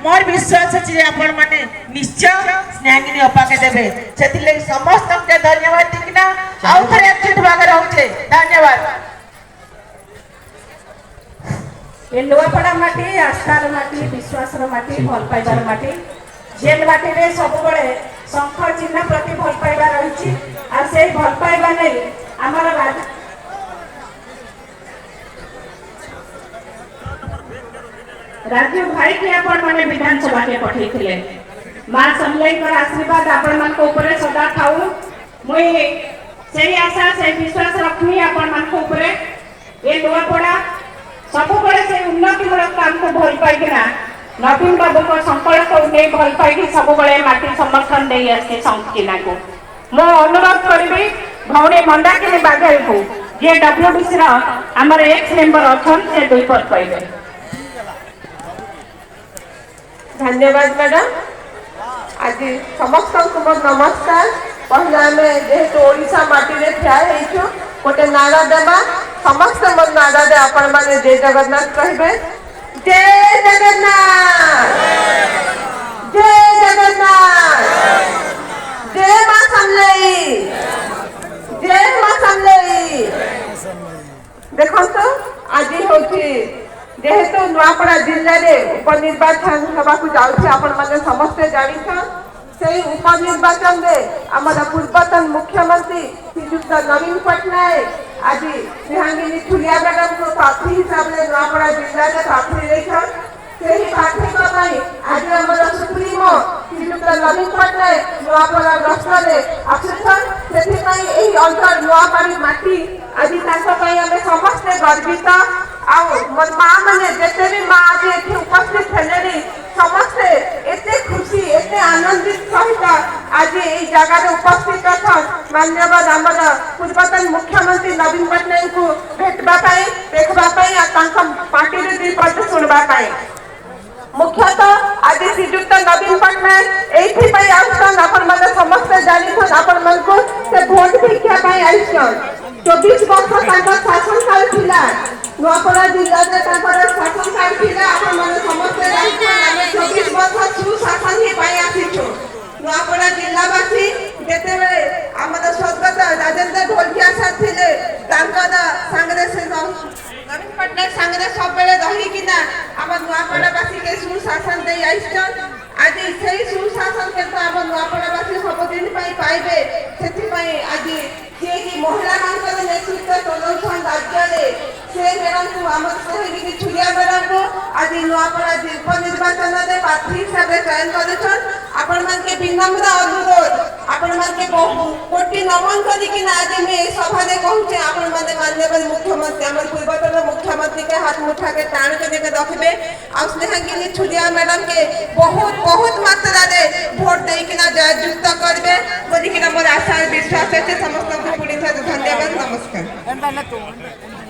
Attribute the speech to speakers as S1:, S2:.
S1: मोर विश्वास अच्छे आपण मैंने निश्चय स्नेहांगिनी अपा के देवे से समस्त धन्यवाद दिखना आउ थे एक्सिट भाग रोचे धन्यवाद।
S2: ये नुआपड़ा माटी आस्थार माटी विश्वास माटी भल पाइबार माटी जेल माटी रे सब बड़े शंख चिन्ह प्रति भल पाइबा रही आ से भल पाइबा नहीं आमर राज्य भाई के आपण माने विधानसभा के पठेइथिले मां समलाई कर आशीर्वाद आपण मान को ऊपर सदा थाउ मुई सेही आशा से विश्वास रखनी आपण मान को ऊपर ए नुआपड़ा सब बड़े से उन्नति मूलक काम को भल पाइकिना नवीन बाबू को संकल्प को नहीं भल पाई सब बड़े माटी समर्थन दे आसे संकीना को मो अनुरोध करी भौणी मंदाकिनी बागेल को जे डब्ल्यूडीसी रा हमर एक्स मेंबर अछन से 2 पद पाइबे।
S3: धन्यवाद मैडम। आज समस्त को नमस्कार पहले आम जेहेतु ओडिशा माटी रे ठिया हेचु गोटे नारा देबा समस्त मन नारा दे आपण माने जय जगन्नाथ कहबे जय जगन्नाथ जय जगन्नाथ जय मां समलेई जय मां समलेई। देखो तो आज होची जेहेतु नुआपड़ा जिले में उपनिर्वाचन होगा जाऊँ आपण मैंने समस्ते जान से उपनिर्वाचन में आम पूर्वतन मुख्यमंत्री श्रीजुक्त नवीन पट्टनायक आज स्नेहांगिनी छुलिया मैडम को प्रार्थी हिसाब से नुआपड़ा जिले में प्रार्थी देखन से ही प्रार्थी आज आम सुप्रीमो श्रीजुक्त नवीन पट्टनायक नुआपड़ा गस्तर आसुछन से अंचल नुआपाड़ी माटी आज आम समस्ते गर्वित मोर माँ मैंने जिते भी माँ आज ये उपस्थित थे समस्ते एते खुशी एते आनंदित सहित आज ये जगह उपस्थित अच्छन माननीय आम पूर्वतन मुख्यमंत्री नवीन पट्टनायक को भेटवाई देखापी पार्टी 2 पद शुणवाई मुख्यतः आज श्रीजुक्त नवीन पट्टनायक ये आपण मैंने समस्ते जान आपण मन को से भोट भिक्षा आईसन 24 वर्ष शासन काल थिला नुआपड़ा जिला में शासन काल थिला आपण मैंने समस्ते जान 24 वर्ष सुशासन ही पाई आसीछु नुआपड़ा जिलावासी जेते बेले हमर स्वर्गत राजेंद्र ढोलकिया साथ थिले तांकर संगरे से नवीन पट्टनायक संगरे सब बेले रही किना हमर नुआपड़ावासी के सुशासन दे आइछन आज से सुशासन के तो हम नुआपड़ावासी सब दिन पाइबे सेति आज जे कि महिला मानकर नेतृत्व चलाउछन राज्य से मैडम को आम सहयोगी छुलिया मैडम को आज नुआपड़ा उपनिर्वाचन में प्रार्थी हिसाब से चयन करेछन आपण मान के विनम्र अनुरोध आपण मान के कोटि नमन करी आज मैं सभा में कहूचे आपण माने माननीय मुख्यमंत्री हमर पूर्वतन मुख्यमंत्री के हाथ मुठा के टाण के देके रखबे आ स्नेहांगिनी छुलिया मैडम के बहुत बहुत मात्रा रे वोट देई किना जययुक्त करबे बोली किना मोर आशा विश्वास है समस्त को पुलिस धन्यवाद नमस्कार।